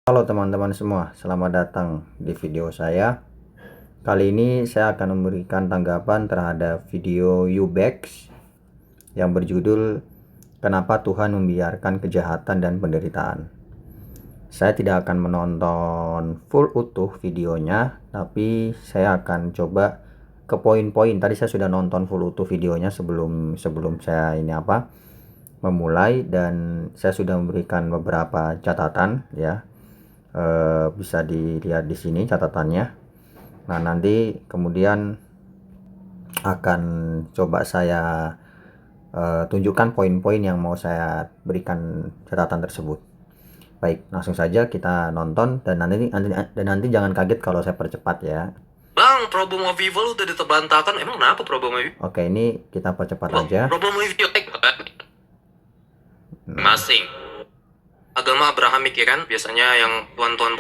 Halo teman-teman semua, selamat datang di video saya. Kali ini saya akan memberikan tanggapan terhadap video Ubex yang berjudul Kenapa Tuhan Membiarkan Kejahatan dan Penderitaan. Saya tidak akan menonton full utuh videonya, tapi saya akan coba ke poin-poin. Tadi saya sudah nonton full utuh videonya sebelum saya memulai, dan saya sudah memberikan beberapa catatan ya. Bisa dilihat di sini catatannya. Nah, nanti kemudian akan coba saya tunjukkan poin-poin yang mau saya berikan catatan tersebut. Baik, langsung saja kita nonton, dan nanti jangan kaget kalau saya percepat ya. Bang, problem of evil udah diterbantahkan. Emang kenapa problem of evil? Oke, ini kita percepat aja. Problem of evil masing. Agama Abrahamik ya kan, biasanya yang tuan-tuan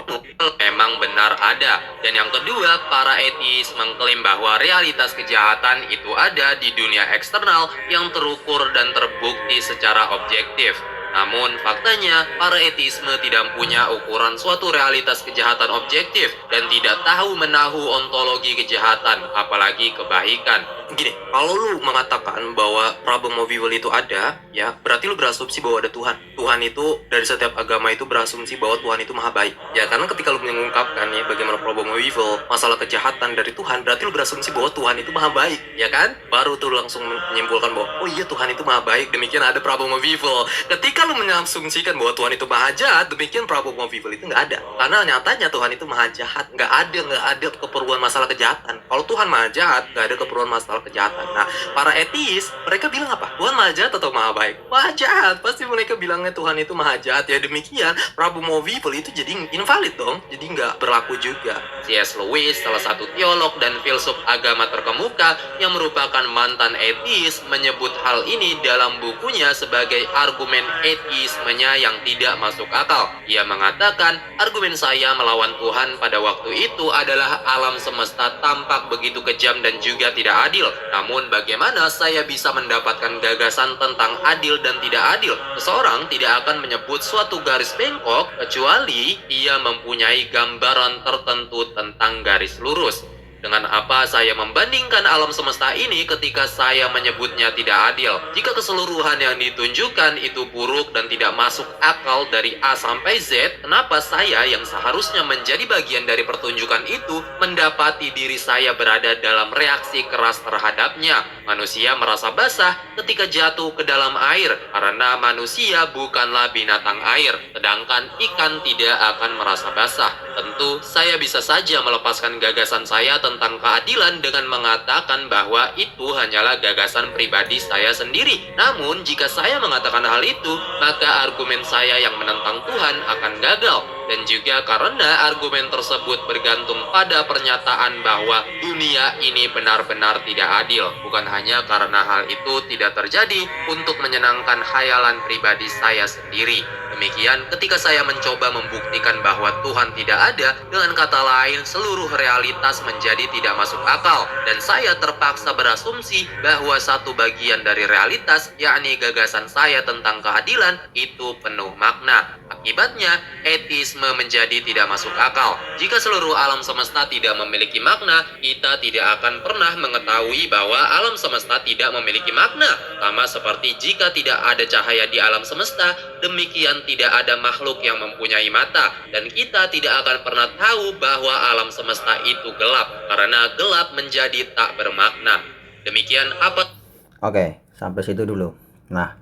memang benar ada. Dan yang kedua, para etis mengklaim bahwa realitas kejahatan itu ada di dunia eksternal yang terukur dan terbukti secara objektif. Namun, faktanya, para etisme tidak punya ukuran suatu realitas kejahatan objektif dan tidak tahu menahu ontologi kejahatan, apalagi kebaikan. Gini, kalau lu mengatakan bahwa problem of evil itu ada, ya, berarti lu berasumsi bahwa ada Tuhan. Tuhan itu, dari setiap agama itu berasumsi bahwa Tuhan itu maha baik. Ya, karena ketika lu mengungkapkan ya, bagaimana problem of evil, masalah kejahatan dari Tuhan, berarti lu berasumsi bahwa Tuhan itu maha baik, ya kan? Baru tuh lu langsung menyimpulkan bahwa, oh iya Tuhan itu maha baik, demikian ada problem of evil. Ketika lu mengasumsikan bahwa Tuhan itu maha jahat, demikian problem of evil itu nggak ada. Karena nyatanya Tuhan itu maha jahat, nggak ada keperluan masalah kejahatan. Kalau Tuhan maha jahat, nggak ada keperluan masalah kejahatan. Nah, para etis, mereka bilang apa? Tuhan maha jahat atau maha baik? Maha jahat. Pasti mereka bilangnya Tuhan itu maha jahat. Ya demikian, problem of evil itu jadi invalid dong. Jadi nggak berlaku juga. C.S. Lewis, salah satu teolog dan filsuf agama terkemuka yang merupakan mantan etis, menyebut hal ini dalam bukunya sebagai argumen etismenya yang tidak masuk akal. Ia mengatakan, argumen saya melawan Tuhan pada waktu itu adalah alam semesta tampak begitu kejam dan juga tidak adil. Namun bagaimana saya bisa mendapatkan gagasan tentang adil dan tidak adil? Seseorang tidak akan menyebut suatu garis bengkok kecuali ia mempunyai gambaran tertentu tentang garis lurus. Dengan apa saya membandingkan alam semesta ini ketika saya menyebutnya tidak adil? Jika keseluruhan yang ditunjukkan itu buruk dan tidak masuk akal dari A sampai Z, kenapa saya yang seharusnya menjadi bagian dari pertunjukan itu mendapati diri saya berada dalam reaksi keras terhadapnya? Manusia merasa basah ketika jatuh ke dalam air karena manusia bukanlah binatang air, sedangkan ikan tidak akan merasa basah. Tentu, saya bisa saja melepaskan gagasan saya tentang keadilan dengan mengatakan bahwa itu hanyalah gagasan pribadi saya sendiri. Namun, jika saya mengatakan hal itu, maka argumen saya yang menentang Tuhan akan gagal. Dan juga karena argumen tersebut bergantung pada pernyataan bahwa dunia ini benar-benar tidak adil. Bukan hanya karena hal itu tidak terjadi untuk menyenangkan khayalan pribadi saya sendiri. Demikian ketika saya mencoba membuktikan bahwa Tuhan tidak ada, dengan kata lain seluruh realitas menjadi tidak masuk akal, dan saya terpaksa berasumsi bahwa satu bagian dari realitas, yakni gagasan saya tentang keadilan, itu penuh makna. Akibatnya, etisme menjadi tidak masuk akal. Jika seluruh alam semesta tidak memiliki makna, kita tidak akan pernah mengetahui bahwa alam semesta tidak memiliki makna. Sama seperti jika tidak ada cahaya di alam semesta, demikian tidak ada makhluk yang mempunyai mata, dan kita tidak akan pernah tahu bahwa alam semesta itu gelap, karena gelap menjadi tak bermakna. Demikian apa? Oke, sampai situ dulu. Nah,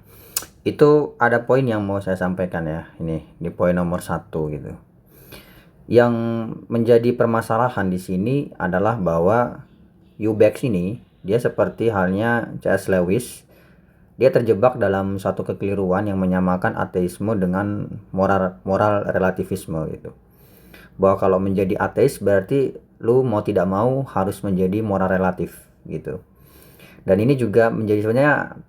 itu ada poin yang mau saya sampaikan ya. Ini di poin nomor 1 gitu. Yang menjadi permasalahan di sini adalah bahwa Ubex ini dia seperti halnya C.S. Lewis. Dia terjebak dalam satu kekeliruan yang menyamakan ateisme dengan moral relativisme gitu. Bahwa kalau menjadi ateis berarti lu mau tidak mau harus menjadi moral relatif gitu. Dan ini juga menjadi sebenarnya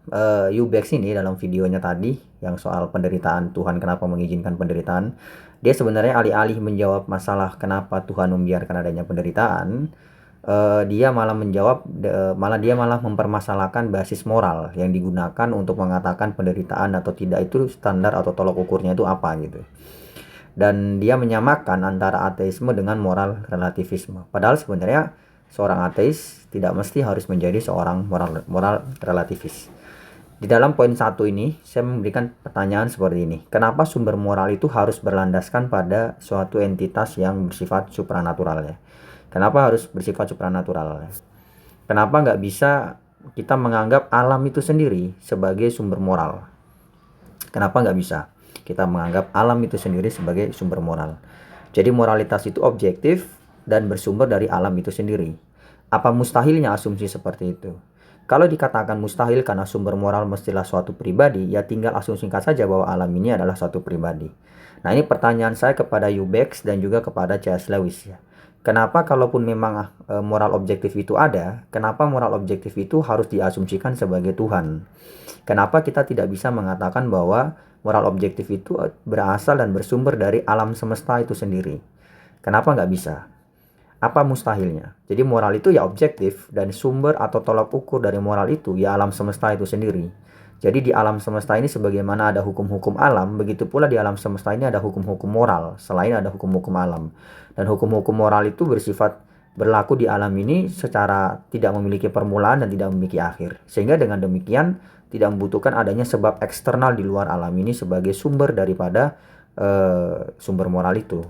Ubex ini dalam videonya tadi yang soal penderitaan, Tuhan kenapa mengizinkan penderitaan, dia sebenarnya alih-alih menjawab masalah kenapa Tuhan membiarkan adanya penderitaan, dia malah mempermasalahkan basis moral yang digunakan untuk mengatakan penderitaan atau tidak itu standar atau tolok ukurnya itu apa gitu. dan dia menyamakan antara ateisme dengan moral relativisme. Padahal sebenarnya seorang ateis tidak mesti harus menjadi seorang moral relativis. Di dalam poin 1 ini, saya memberikan pertanyaan seperti ini. Kenapa sumber moral itu harus berlandaskan pada suatu entitas yang bersifat supranatural ya? Kenapa harus bersifat supranatural? Kenapa nggak bisa kita menganggap alam itu sendiri sebagai sumber moral? Kenapa nggak bisa kita menganggap alam itu sendiri sebagai sumber moral? Jadi moralitas itu objektif dan bersumber dari alam itu sendiri. Apa mustahilnya asumsi seperti itu? Kalau dikatakan mustahil karena sumber moral mestilah suatu pribadi, ya tinggal asumsikan saja bahwa alam ini adalah suatu pribadi. Nah, ini pertanyaan saya kepada Yubex dan juga kepada C.S. Lewis ya. Kenapa kalaupun memang moral objektif itu ada, kenapa moral objektif itu harus diasumsikan sebagai Tuhan? Kenapa kita tidak bisa mengatakan bahwa moral objektif itu berasal dan bersumber dari alam semesta itu sendiri? Kenapa nggak bisa? Apa mustahilnya? Jadi moral itu ya objektif, dan sumber atau tolak ukur dari moral itu ya alam semesta itu sendiri. Jadi di alam semesta ini sebagaimana ada hukum-hukum alam, begitu pula di alam semesta ini ada hukum-hukum moral selain ada hukum-hukum alam. Dan hukum-hukum moral itu bersifat berlaku di alam ini secara tidak memiliki permulaan dan tidak memiliki akhir. Sehingga dengan demikian tidak membutuhkan adanya sebab eksternal di luar alam ini sebagai sumber daripada sumber moral itu.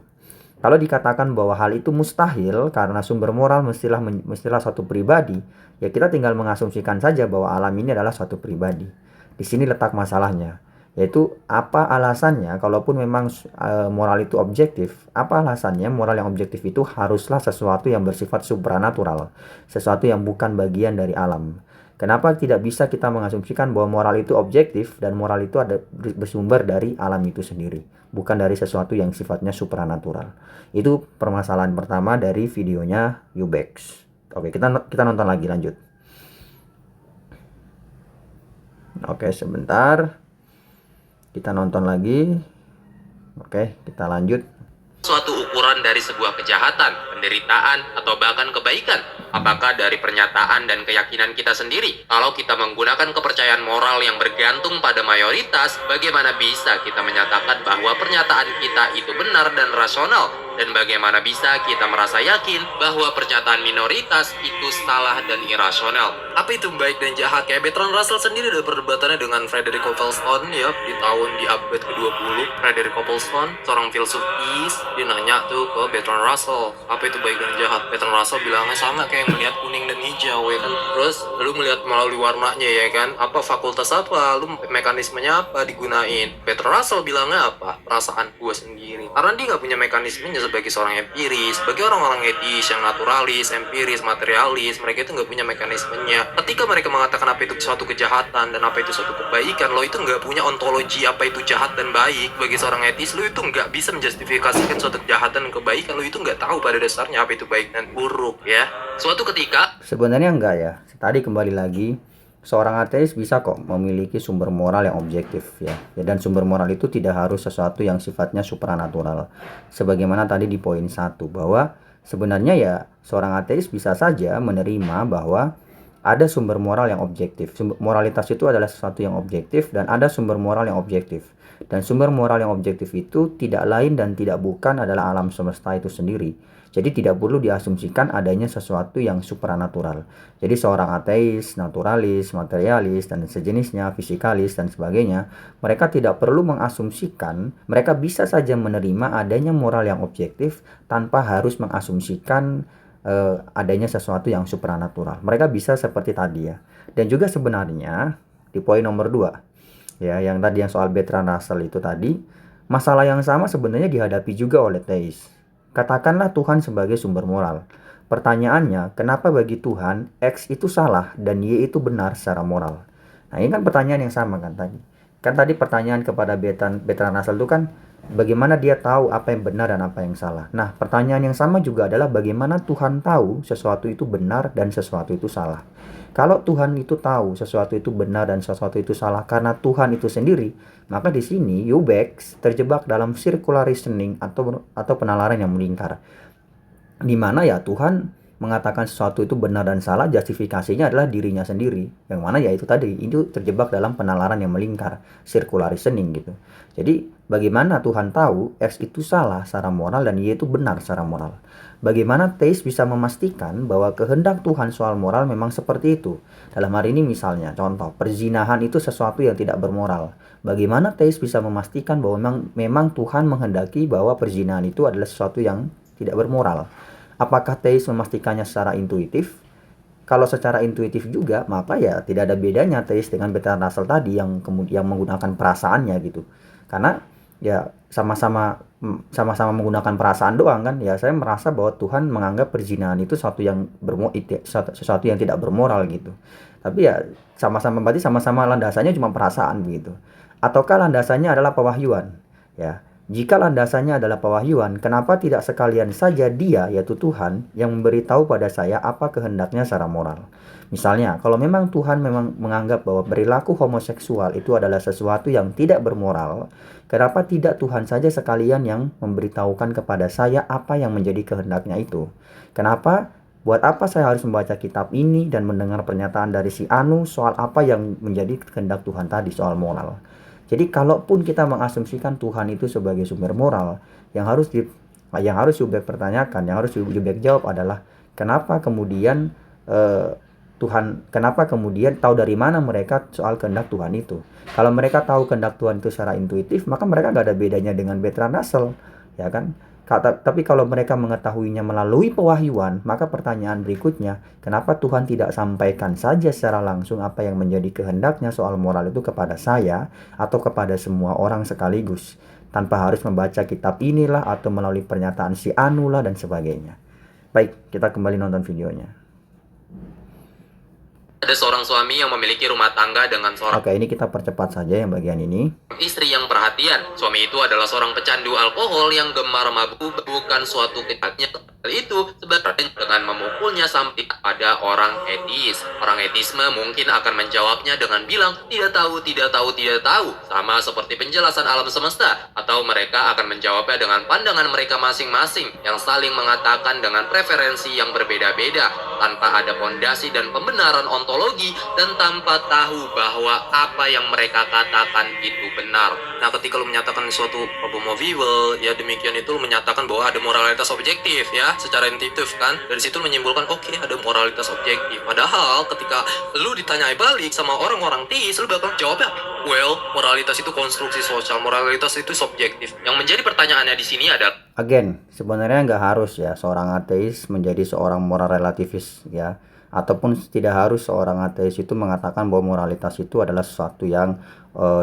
Kalau dikatakan bahwa hal itu mustahil karena sumber moral mestilah suatu pribadi, ya kita tinggal mengasumsikan saja bahwa alam ini adalah suatu pribadi. Di sini letak masalahnya, yaitu apa alasannya kalaupun memang moral itu objektif, apa alasannya moral yang objektif itu haruslah sesuatu yang bersifat supranatural, sesuatu yang bukan bagian dari alam. Kenapa tidak bisa kita mengasumsikan bahwa moral itu objektif dan moral itu bersumber dari alam itu sendiri, bukan dari sesuatu yang sifatnya supranatural? Itu permasalahan pertama dari videonya Yubex. Oke, kita nonton lagi, lanjut. Oke, sebentar. Kita nonton lagi. Oke, kita lanjut. Suatu ukuran dari sebuah kejahatan, penderitaan, atau bahkan kebaikan? Apakah dari pernyataan dan keyakinan kita sendiri? Kalau kita menggunakan kepercayaan moral yang bergantung pada mayoritas, bagaimana bisa kita menyatakan bahwa pernyataan kita itu benar dan rasional? Dan bagaimana bisa kita merasa yakin bahwa pernyataan minoritas itu salah dan irasional? Apa itu baik dan jahat? Kayak Bertrand Russell sendiri ada perdebatannya dengan Frederick Coplestone ya di abad ke-20. Frederick Coplestone, seorang filsuf East, dia nanya tuh ke Bertrand Russell, apa itu baik dan jahat? Bertrand Russell bilangnya sama kayak melihat kuning dan hijau ya kan. Terus lu melihat melalui warnanya ya kan, apa fakultas apa, lu mekanismenya apa digunain. Bertrand Russell bilangnya apa? Perasaan gua sendiri. Karena dia nggak punya mekanismenya sebagai seorang empiris. Bagi orang-orang etis yang naturalis, empiris, materialis, mereka itu nggak punya mekanismenya. Ketika mereka mengatakan apa itu suatu kejahatan dan apa itu suatu kebaikan, lo itu nggak punya ontologi apa itu jahat dan baik. Bagi seorang etis, lo itu nggak bisa menjustifikasikan suatu kejahatan dan kebaikan. Lo itu nggak tahu pada dasarnya apa itu baik dan buruk ya. Suatu ketika sebenarnya enggak ya. Tadi kembali lagi, seorang ateis bisa kok memiliki sumber moral yang objektif ya. Dan sumber moral itu tidak harus sesuatu yang sifatnya supranatural. Sebagaimana tadi di poin 1 bahwa sebenarnya ya seorang ateis bisa saja menerima bahwa ada sumber moral yang objektif. Moralitas itu adalah sesuatu yang objektif dan ada sumber moral yang objektif. Dan sumber moral yang objektif itu tidak lain dan tidak bukan adalah alam semesta itu sendiri. Jadi tidak perlu diasumsikan adanya sesuatu yang supranatural. Jadi seorang ateis, naturalis, materialis, dan sejenisnya, fisikalis, dan sebagainya, mereka tidak perlu mengasumsikan, mereka bisa saja menerima adanya moral yang objektif tanpa harus mengasumsikan adanya sesuatu yang supranatural. Mereka bisa seperti tadi ya. Dan juga sebenarnya di poin nomor 2 ya, yang tadi yang soal Bertrand Russell itu tadi, masalah yang sama sebenarnya dihadapi juga oleh teis. Katakanlah Tuhan sebagai sumber moral. Pertanyaannya, kenapa bagi Tuhan X itu salah dan Y itu benar secara moral? Nah, ini kan pertanyaan yang sama kan tadi. Kan tadi pertanyaan kepada Bertrand Russell itu kan bagaimana dia tahu apa yang benar dan apa yang salah. Nah, pertanyaan yang sama juga adalah bagaimana Tuhan tahu sesuatu itu benar dan sesuatu itu salah. Kalau Tuhan itu tahu sesuatu itu benar dan sesuatu itu salah karena Tuhan itu sendiri, maka di sini Yubex terjebak dalam circular reasoning atau penalaran yang melingkar. Di mana ya Tuhan mengatakan sesuatu itu benar dan salah, justifikasinya adalah dirinya sendiri. Yang mana ya itu tadi, itu terjebak dalam penalaran yang melingkar, circular reasoning gitu. Jadi bagaimana Tuhan tahu X itu salah secara moral dan Y itu benar secara moral? Bagaimana teis bisa memastikan bahwa kehendak Tuhan soal moral memang seperti itu? Dalam hari ini misalnya, contoh, perzinahan itu sesuatu yang tidak bermoral. Bagaimana teis bisa memastikan bahwa memang Tuhan menghendaki bahwa perzinahan itu adalah sesuatu yang tidak bermoral? Apakah teis memastikannya secara intuitif? Kalau secara intuitif juga, maka ya tidak ada bedanya teis dengan Bertrand Russell tadi yang kemudian menggunakan perasaannya gitu. Karena ya sama-sama menggunakan perasaan doang kan. Ya saya merasa bahwa Tuhan menganggap perzinahan itu sesuatu yang tidak bermoral gitu. Tapi ya berarti sama-sama landasannya cuma perasaan begitu. Ataukah landasannya adalah pewahyuan? Ya. Jika landasannya adalah pewahyuan, kenapa tidak sekalian saja Dia, yaitu Tuhan, yang memberitahu pada saya apa kehendaknya secara moral? Misalnya, kalau memang Tuhan memang menganggap bahwa perilaku homoseksual itu adalah sesuatu yang tidak bermoral, kenapa tidak Tuhan saja sekalian yang memberitahukan kepada saya apa yang menjadi kehendaknya itu? Kenapa? Buat apa saya harus membaca kitab ini dan mendengar pernyataan dari si Anu soal apa yang menjadi kehendak Tuhan tadi soal moral? Jadi kalaupun kita mengasumsikan Tuhan itu sebagai sumber moral, yang harus Yubek pertanyakan, yang harus Yubek jawab adalah kenapa kemudian kenapa kemudian tahu dari mana mereka soal kehendak Tuhan itu? Kalau mereka tahu kehendak Tuhan itu secara intuitif, maka mereka gak ada bedanya dengan Bertrand Russell, ya kan? Tapi kalau mereka mengetahuinya melalui pewahyuan, maka pertanyaan berikutnya, kenapa Tuhan tidak sampaikan saja secara langsung apa yang menjadi kehendaknya soal moral itu kepada saya atau kepada semua orang sekaligus, tanpa harus membaca kitab inilah atau melalui pernyataan si Anu lah dan sebagainya. Baik, kita kembali nonton videonya. Ada seorang suami yang memiliki rumah tangga dengan seorang... Oke, ini kita percepat saja yang bagian ini. Istri yang perhatian. Suami itu adalah seorang pecandu alkohol yang gemar mabuk, bukan suatu kejadian itu sebenarnya dengan memukulnya sampai pada orang etis. Orang etisme mungkin akan menjawabnya dengan bilang tidak tahu, tidak tahu, tidak tahu, sama seperti penjelasan alam semesta, atau mereka akan menjawabnya dengan pandangan mereka masing-masing yang saling mengatakan dengan preferensi yang berbeda-beda tanpa ada fondasi dan pembenaran ontologi dan tanpa tahu bahwa apa yang mereka katakan itu benar. Nah, ketika lu menyatakan suatu problem of evil, ya demikian itu menyatakan bahwa ada moralitas objektif ya, secara intuitif kan. Dari situ menyimpulkan oke, ada moralitas objektif. Padahal ketika lu ditanyai balik sama orang-orang teis, lu bakal jawabnya, well, moralitas itu konstruksi sosial, moralitas itu subjektif. Yang menjadi pertanyaannya di sini adalah again, sebenarnya nggak harus ya seorang ateis menjadi seorang moral relativis ya. Ataupun tidak harus seorang ateis itu mengatakan bahwa moralitas itu adalah sesuatu yang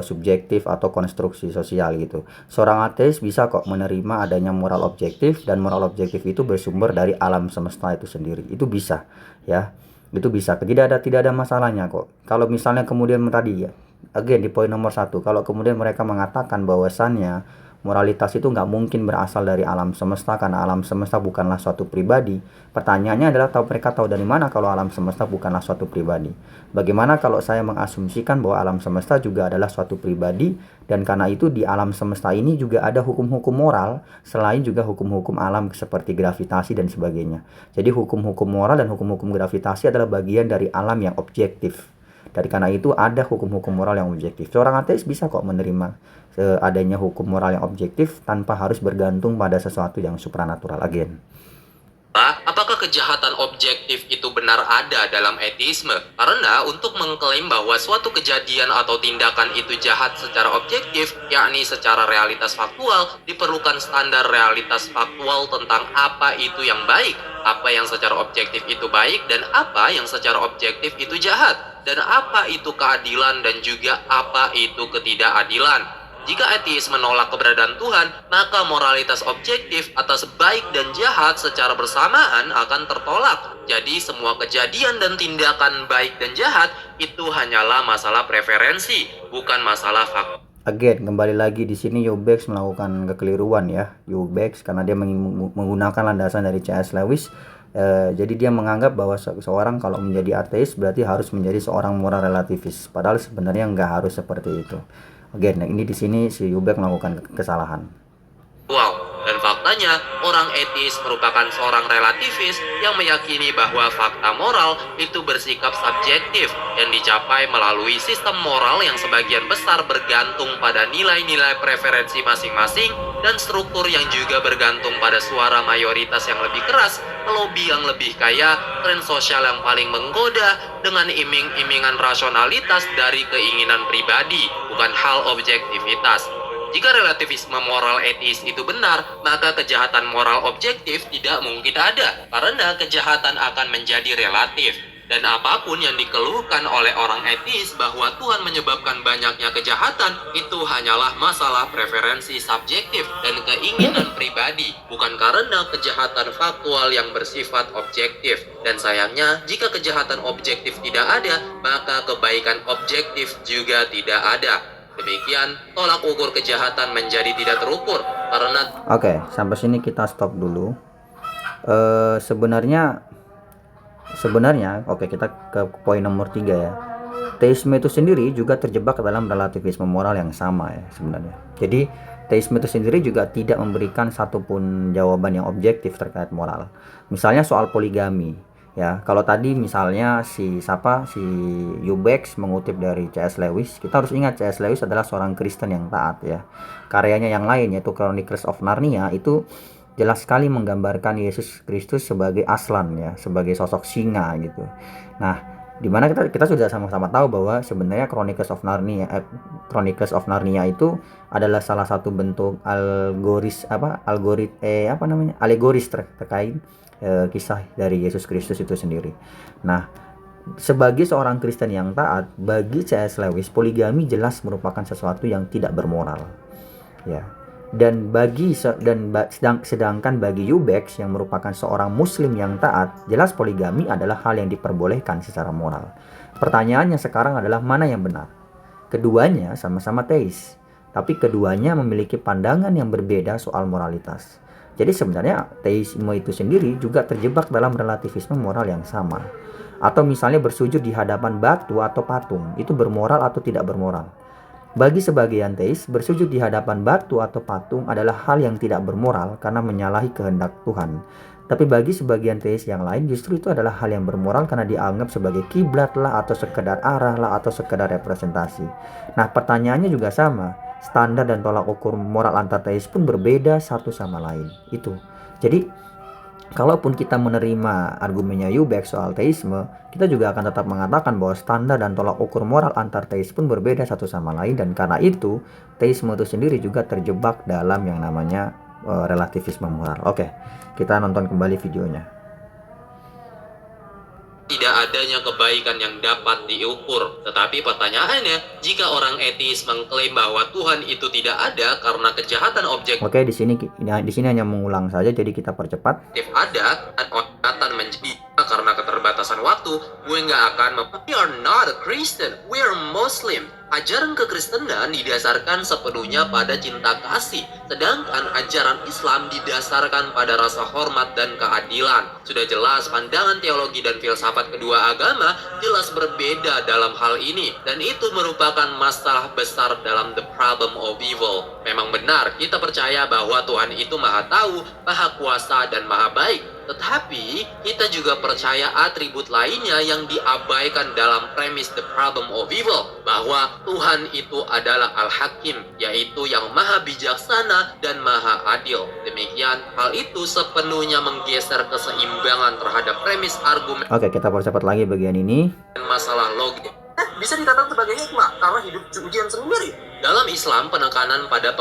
subjektif atau konstruksi sosial gitu. Seorang ateis bisa kok menerima adanya moral objektif, dan moral objektif itu bersumber dari alam semesta itu sendiri. Itu bisa ya. Itu bisa. Tidak ada masalahnya kok. Kalau misalnya kemudian tadi ya, again di poin nomor 1, kalau kemudian mereka mengatakan bahwasannya moralitas itu nggak mungkin berasal dari alam semesta karena alam semesta bukanlah suatu pribadi. Pertanyaannya adalah mereka tahu dari mana kalau alam semesta bukanlah suatu pribadi? Bagaimana kalau saya mengasumsikan bahwa alam semesta juga adalah suatu pribadi, dan karena itu di alam semesta ini juga ada hukum-hukum moral selain juga hukum-hukum alam seperti gravitasi dan sebagainya. Jadi hukum-hukum moral dan hukum-hukum gravitasi adalah bagian dari alam yang objektif. Dari karena itu ada hukum-hukum moral yang objektif. Seorang ateis bisa kok menerima adanya hukum moral yang objektif tanpa harus bergantung pada sesuatu yang supranatural. Again, apakah kejahatan objektif itu benar ada dalam etisme? Karena untuk mengklaim bahwa suatu kejadian atau tindakan itu jahat secara objektif, yakni secara realitas faktual, diperlukan standar realitas faktual tentang apa itu yang baik, apa yang secara objektif itu baik, dan apa yang secara objektif itu jahat, dan apa itu keadilan dan juga apa itu ketidakadilan. Jika etis menolak keberadaan Tuhan, maka moralitas objektif atas baik dan jahat secara bersamaan akan tertolak. Jadi semua kejadian dan tindakan baik dan jahat itu hanyalah masalah preferensi, bukan masalah fakta. Again, kembali lagi di sini Yubek melakukan kekeliruan ya. Yubek karena dia menggunakan landasan dari C.S. Lewis. Jadi dia menganggap bahwa seorang kalau menjadi ateis berarti harus menjadi seorang moral relativis. Padahal sebenarnya nggak harus seperti itu. Oke, nah ini di sini si Yubek melakukan kesalahan. Wow, dan fakta Katanya, orang etis merupakan seorang relativis yang meyakini bahwa fakta moral itu bersikap subjektif dan dicapai melalui sistem moral yang sebagian besar bergantung pada nilai-nilai preferensi masing-masing dan struktur yang juga bergantung pada suara mayoritas yang lebih keras, lobby yang lebih kaya, tren sosial yang paling menggoda, dengan iming-imingan rasionalitas dari keinginan pribadi, bukan hal objektivitas. Jika relativisme moral etis itu benar, maka kejahatan moral objektif tidak mungkin ada, karena kejahatan akan menjadi relatif. Dan apapun yang dikeluhkan oleh orang etis bahwa Tuhan menyebabkan banyaknya kejahatan, itu hanyalah masalah preferensi subjektif dan keinginan pribadi, bukan karena kejahatan faktual yang bersifat objektif. Dan sayangnya, jika kejahatan objektif tidak ada, maka kebaikan objektif juga tidak ada. Demikian, tolak ukur kejahatan menjadi tidak terukur, karena... Oke, sampai sini kita stop dulu. Sebenarnya, oke, kita ke poin nomor 3 ya. Teisme itu sendiri juga terjebak dalam relativisme moral yang sama ya sebenarnya. Jadi teisme itu sendiri juga tidak memberikan satupun jawaban yang objektif terkait moral. Misalnya soal poligami ya. Kalau tadi misalnya si Ubex mengutip dari C.S. Lewis, kita harus ingat C.S. Lewis adalah seorang Kristen yang taat ya. Karyanya yang lain yaitu Chronicles of Narnia itu jelas sekali menggambarkan Yesus Kristus sebagai Aslan ya, sebagai sosok singa gitu. Nah, dimana kita sudah sama-sama tahu bahwa sebenarnya Chronicles of Narnia itu adalah salah satu bentuk alegoris terkait kisah dari Yesus Kristus itu sendiri. Nah, sebagai seorang Kristen yang taat, bagi C.S. Lewis poligami jelas merupakan sesuatu yang tidak bermoral ya. Sedangkan bagi Ubex yang merupakan seorang muslim yang taat, jelas poligami adalah hal yang diperbolehkan secara moral. Pertanyaannya sekarang adalah mana yang benar? Keduanya sama-sama teis, tapi keduanya memiliki pandangan yang berbeda soal moralitas. Jadi sebenarnya teisme itu sendiri juga terjebak dalam relativisme moral yang sama. Atau misalnya bersujud di hadapan batu atau patung, itu bermoral atau tidak bermoral? Bagi sebagian teis, bersujud di hadapan batu atau patung adalah hal yang tidak bermoral karena menyalahi kehendak Tuhan. Tapi bagi sebagian teis yang lain justru itu adalah hal yang bermoral karena dianggap sebagai kiblat lah, atau sekedar arah lah, atau sekedar representasi. Nah, pertanyaannya juga sama. Standar dan tolak ukur moral antar teis pun berbeda satu sama lain. Itu. Jadi kalaupun kita menerima argumennya Ubex soal teisme, kita juga akan tetap mengatakan bahwa standar dan tolak ukur moral antar teis pun berbeda satu sama lain, dan karena itu teisme itu sendiri juga terjebak dalam yang namanya relativisme moral. Oke, kita nonton kembali videonya. Tidak adanya kebaikan yang dapat diukur. Tetapi pertanyaannya, jika orang etis mengklaim bahwa Tuhan itu tidak ada karena kejahatan objektif Oke, di sini hanya mengulang saja, jadi kita percepat. ada dan akan menjadi karena keterbatasan waktu, gue nggak akan We are not a Christian, we are Muslim. Ajaran kekristenan didasarkan sepenuhnya pada cinta kasih, sedangkan ajaran Islam didasarkan pada rasa hormat dan keadilan. Sudah jelas pandangan teologi dan filsafat kedua agama jelas berbeda dalam hal ini, dan itu merupakan masalah besar dalam the problem of evil. Memang benar, kita percaya bahwa Tuhan itu maha tahu, maha kuasa, dan maha baik. Tetapi, kita juga percaya atribut lainnya yang diabaikan dalam premis the problem of evil, bahwa Tuhan itu adalah Al-Hakim, yaitu yang maha bijaksana dan maha adil. Demikian, hal itu sepenuhnya menggeser keseimbangan terhadap premis argumen. Oke, kita percepat lagi bagian ini. Masalah logik bisa dikatakan sebagai hikmah karena hidup ujian sendiri. Dalam Islam, penekanan pada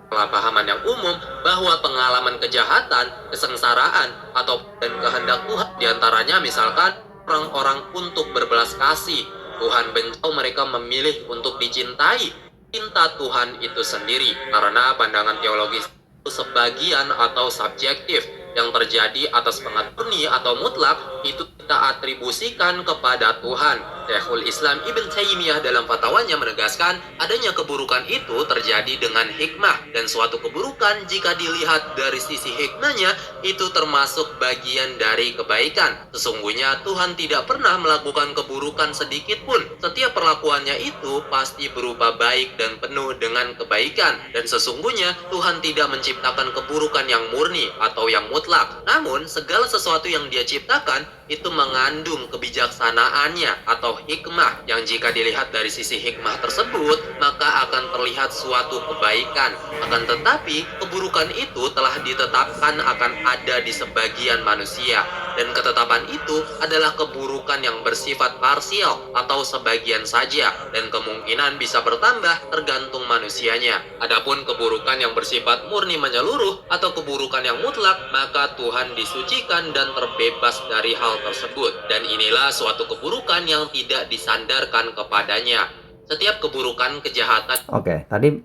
pahaman yang umum bahwa pengalaman kejahatan, kesengsaraan, atau dan kehendak Tuhan diantaranya misalkan orang-orang untuk berbelas kasih. Tuhan benci mereka memilih untuk dicintai. Cinta Tuhan itu sendiri karena pandangan teologis itu sebagian atau subjektif yang terjadi atas pengaturni atau mutlak itu kita atribusikan kepada Tuhan. Syekhul Islam Ibn Taimiyah dalam fatwanya menegaskan adanya keburukan itu terjadi dengan hikmah, dan suatu keburukan jika dilihat dari sisi hikmahnya itu termasuk bagian dari kebaikan. Sesungguhnya Tuhan tidak pernah melakukan keburukan sedikit pun. Setiap perlakuannya itu pasti berupa baik dan penuh dengan kebaikan, dan sesungguhnya Tuhan tidak menciptakan keburukan yang murni atau yang mutlak. Namun segala sesuatu yang Dia ciptakan itu mengandung kebijaksanaannya atau hikmah, yang jika dilihat dari sisi hikmah tersebut maka akan terlihat suatu kebaikan. Akan tetapi keburukan itu telah ditetapkan akan ada di sebagian manusia, dan ketetapan itu adalah keburukan yang bersifat parsial atau sebagian saja, dan kemungkinan bisa bertambah tergantung manusianya. Adapun keburukan yang bersifat murni menyeluruh atau keburukan yang mutlak, maka Tuhan disucikan dan terbebas dari hal tersebut, dan inilah suatu keburukan yang tidak disandarkan kepadanya. Setiap keburukan, kejahatan. Oke, tadi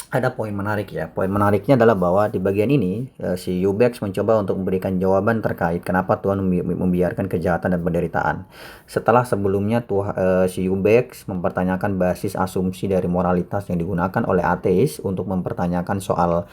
ada poin menarik ya. Poin menariknya adalah bahwa di bagian ini si Yubex mencoba untuk memberikan jawaban terkait kenapa Tuhan membiarkan kejahatan dan penderitaan. Setelah sebelumnya si Yubex mempertanyakan basis asumsi dari moralitas yang digunakan oleh ateis untuk mempertanyakan soal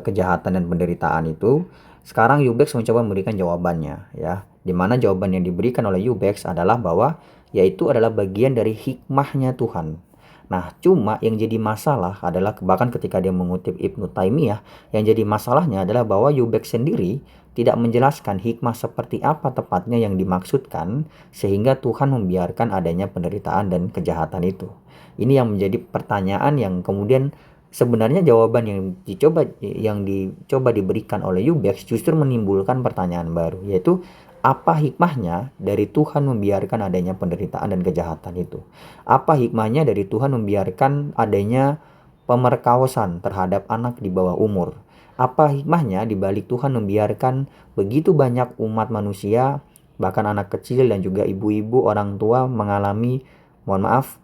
kejahatan dan penderitaan itu. Sekarang Yubex mencoba memberikan jawabannya ya. Dimana jawaban yang diberikan oleh Yubex adalah bahwa yaitu adalah bagian dari hikmahnya Tuhan. Nah, cuma yang jadi masalah adalah bahkan ketika dia mengutip Ibnu Taimiyah, yang jadi masalahnya adalah bahwa Yubex sendiri tidak menjelaskan hikmah seperti apa tepatnya yang dimaksudkan sehingga Tuhan membiarkan adanya penderitaan dan kejahatan itu. Ini yang menjadi pertanyaan yang kemudian sebenarnya jawaban yang dicoba diberikan oleh Yubex justru menimbulkan pertanyaan baru, yaitu apa hikmahnya dari Tuhan membiarkan adanya penderitaan dan kejahatan itu? Apa hikmahnya dari Tuhan membiarkan adanya pemerkosaan terhadap anak di bawah umur? Apa hikmahnya dibalik Tuhan membiarkan begitu banyak umat manusia, bahkan anak kecil dan juga ibu-ibu orang tua mengalami, mohon maaf,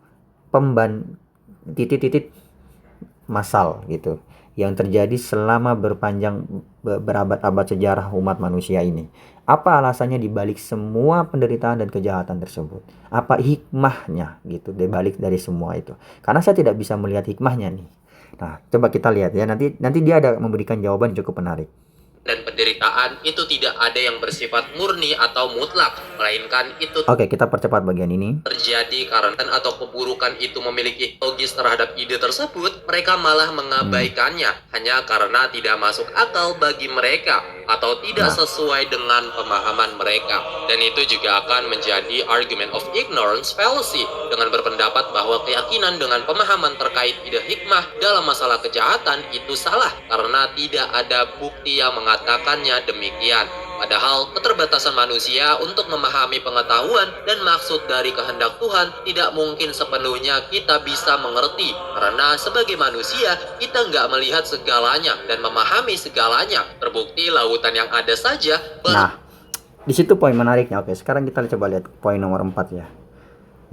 titik-titik massal gitu yang terjadi selama berabad-abad sejarah umat manusia ini. Apa alasannya dibalik semua penderitaan dan kejahatan tersebut? Apa hikmahnya gitu dibalik dari semua itu? Karena saya tidak bisa melihat hikmahnya nih. Nah, coba kita lihat ya. Nanti dia ada memberikan jawaban cukup menarik. Dan penderitaan itu tidak ada yang bersifat murni atau mutlak, melainkan itu Oke, kita percepat bagian ini. terjadi karena atau keburukan itu memiliki logis terhadap ide tersebut, mereka malah mengabaikannya hanya karena tidak masuk akal bagi mereka atau tidak sesuai dengan pemahaman mereka. Dan itu juga akan menjadi argument of ignorance fallacy, dengan berpendapat bahwa keyakinan dengan pemahaman terkait ide hikmah dalam masalah kejahatan itu salah karena tidak ada bukti yang mengatakannya demikian. Padahal keterbatasan manusia untuk memahami pengetahuan dan maksud dari kehendak Tuhan tidak mungkin sepenuhnya kita bisa mengerti, karena sebagai manusia kita nggak melihat segalanya dan memahami segalanya. Terbukti lautan yang ada saja. Nah, di situ poin menariknya. Oke, sekarang kita coba lihat poin nomor 4 ya.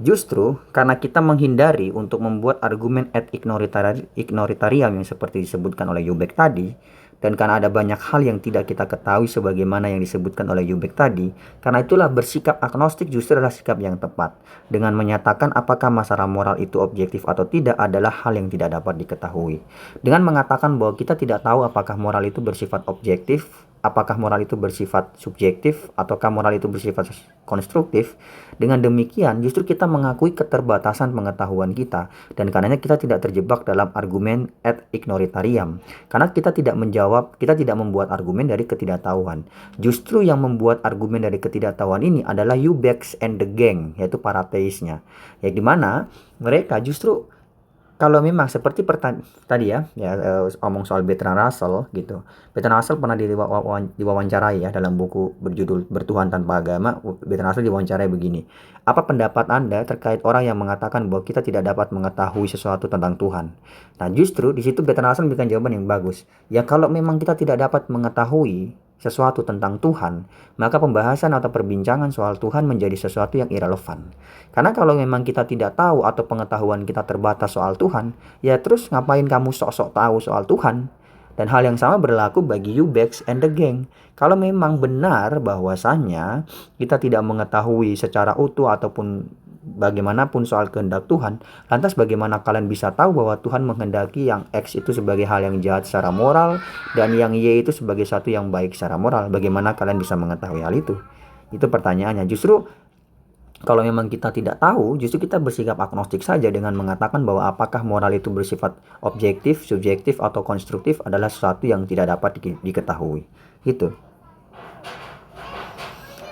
Justru karena kita menghindari untuk membuat argumen ad ignoritariam yang seperti disebutkan oleh Yubex tadi, dan karena ada banyak hal yang tidak kita ketahui sebagaimana yang disebutkan oleh Yubex tadi, karena itulah bersikap agnostik justru adalah sikap yang tepat. Dengan menyatakan apakah masalah moral itu objektif atau tidak adalah hal yang tidak dapat diketahui. Dengan mengatakan bahwa kita tidak tahu apakah moral itu bersifat objektif, apakah moral itu bersifat subjektif, ataukah moral itu bersifat konstruktif. Dengan demikian justru kita mengakui keterbatasan pengetahuan kita, dan karenanya kita tidak terjebak dalam argumen ad ignoritariam. Karena kita tidak membuat argumen dari ketidaktahuan. Justru yang membuat argumen dari ketidaktahuan ini adalah Yubex and the gang, yaitu para teisnya. Ya, dimana mereka justru kalau memang seperti tadi ya, omong soal Bertrand Russell gitu. Bertrand Russell pernah diwawancarai ya dalam buku berjudul Bertuhan Tanpa Agama. Bertrand Russell diwawancarai begini. Apa pendapat Anda terkait orang yang mengatakan bahwa kita tidak dapat mengetahui sesuatu tentang Tuhan? Nah, justru di situ Bertrand Russell memberikan jawaban yang bagus. Ya, kalau memang kita tidak dapat mengetahui sesuatu tentang Tuhan, maka pembahasan atau perbincangan soal Tuhan menjadi sesuatu yang irrelevan. Karena kalau memang kita tidak tahu atau pengetahuan kita terbatas soal Tuhan, ya terus ngapain kamu sok-sok tahu soal Tuhan? Dan hal yang sama berlaku bagi Yubex and the gang. Kalau memang benar bahwasannya kita tidak mengetahui secara utuh ataupun bagaimanapun soal kehendak Tuhan, lantas bagaimana kalian bisa tahu bahwa Tuhan menghendaki yang X itu sebagai hal yang jahat secara moral dan yang Y itu sebagai satu yang baik secara moral? Bagaimana kalian bisa mengetahui hal itu? Itu pertanyaannya. Justru kalau memang kita tidak tahu, justru kita bersikap agnostik saja dengan mengatakan bahwa apakah moral itu bersifat objektif, subjektif, atau konstruktif adalah sesuatu yang tidak dapat diketahui. Gitu.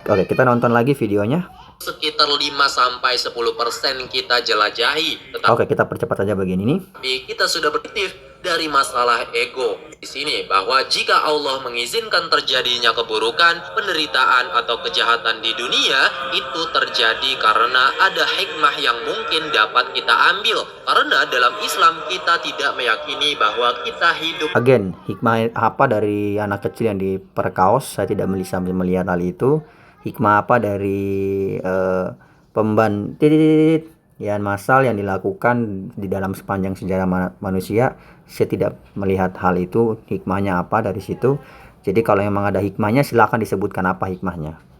Oke, kita nonton lagi videonya. Sekitar 5-10% kita jelajahi. Oke, kita percepat saja bagian ini. Tapi kita sudah berpikir dari masalah ego di sini bahwa jika Allah mengizinkan terjadinya keburukan, penderitaan atau kejahatan di dunia, itu terjadi karena ada hikmah yang mungkin dapat kita ambil. Karena dalam Islam kita tidak meyakini bahwa kita hidup. Again, hikmah apa dari anak kecil yang diperkaos? Saya tidak bisa melihat hal itu. Hikmah apa dari pemban yang massal yang dilakukan di dalam sepanjang sejarah manusia? Saya tidak melihat hal itu. Hikmahnya apa dari situ? Jadi kalau memang ada hikmahnya, silakan disebutkan apa hikmahnya.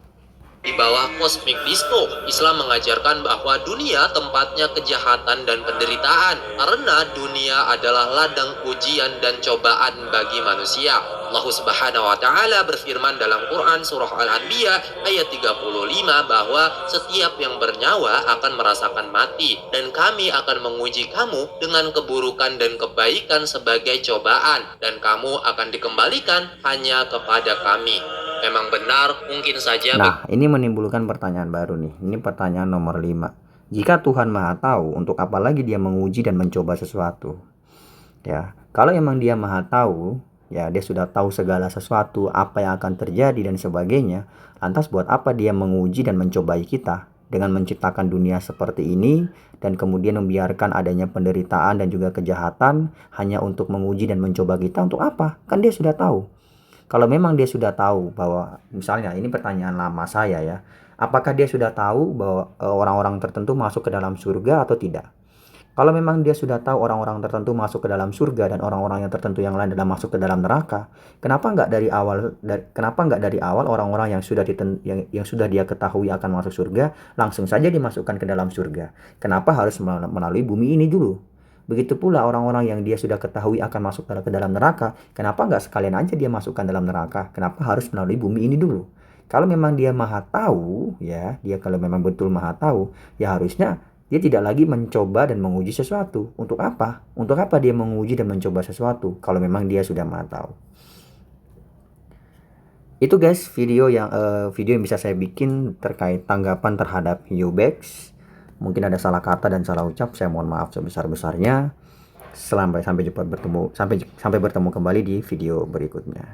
Di bawah kosmik disco, Islam mengajarkan bahwa dunia tempatnya kejahatan dan penderitaan karena dunia adalah ladang ujian dan cobaan bagi manusia. Allah Subhanahu wa taala berfirman dalam Quran surah Al-Anbiya ayat 35 bahwa setiap yang bernyawa akan merasakan mati dan kami akan menguji kamu dengan keburukan dan kebaikan sebagai cobaan dan kamu akan dikembalikan hanya kepada kami. Memang benar, mungkin saja. Nah, ini menimbulkan pertanyaan baru nih. Ini pertanyaan nomor 5. Jika Tuhan Maha Tahu, untuk apa lagi dia menguji dan mencoba sesuatu? Ya, kalau emang dia Maha Tahu, ya dia sudah tahu segala sesuatu, apa yang akan terjadi dan sebagainya. Lantas buat apa dia menguji dan mencobai kita dengan menciptakan dunia seperti ini dan kemudian membiarkan adanya penderitaan dan juga kejahatan hanya untuk menguji dan mencoba kita? Untuk apa? Kan dia sudah tahu. Kalau memang dia sudah tahu bahwa, misalnya ini pertanyaan lama saya ya, apakah dia sudah tahu bahwa orang-orang tertentu masuk ke dalam surga atau tidak? Kalau memang dia sudah tahu orang-orang tertentu masuk ke dalam surga dan orang-orang yang tertentu yang lain adalah masuk ke dalam neraka, kenapa nggak dari awal orang-orang yang sudah dia ketahui akan masuk surga langsung saja dimasukkan ke dalam surga? Kenapa harus melalui bumi ini dulu? Begitu pula orang-orang yang dia sudah ketahui akan masuk ke dalam neraka, kenapa nggak sekalian aja dia masukkan dalam neraka? Kenapa harus melalui bumi ini dulu? Kalau memang dia Maha Tahu, ya, dia kalau memang betul Maha Tahu, ya harusnya dia tidak lagi mencoba dan menguji sesuatu. Untuk apa? Untuk apa dia menguji dan mencoba sesuatu kalau memang dia sudah Maha Tahu? Itu guys, video yang bisa saya bikin terkait tanggapan terhadap Yubex. Mungkin ada salah kata dan salah ucap, saya mohon maaf sebesar-besarnya. Sampai bertemu kembali di video berikutnya.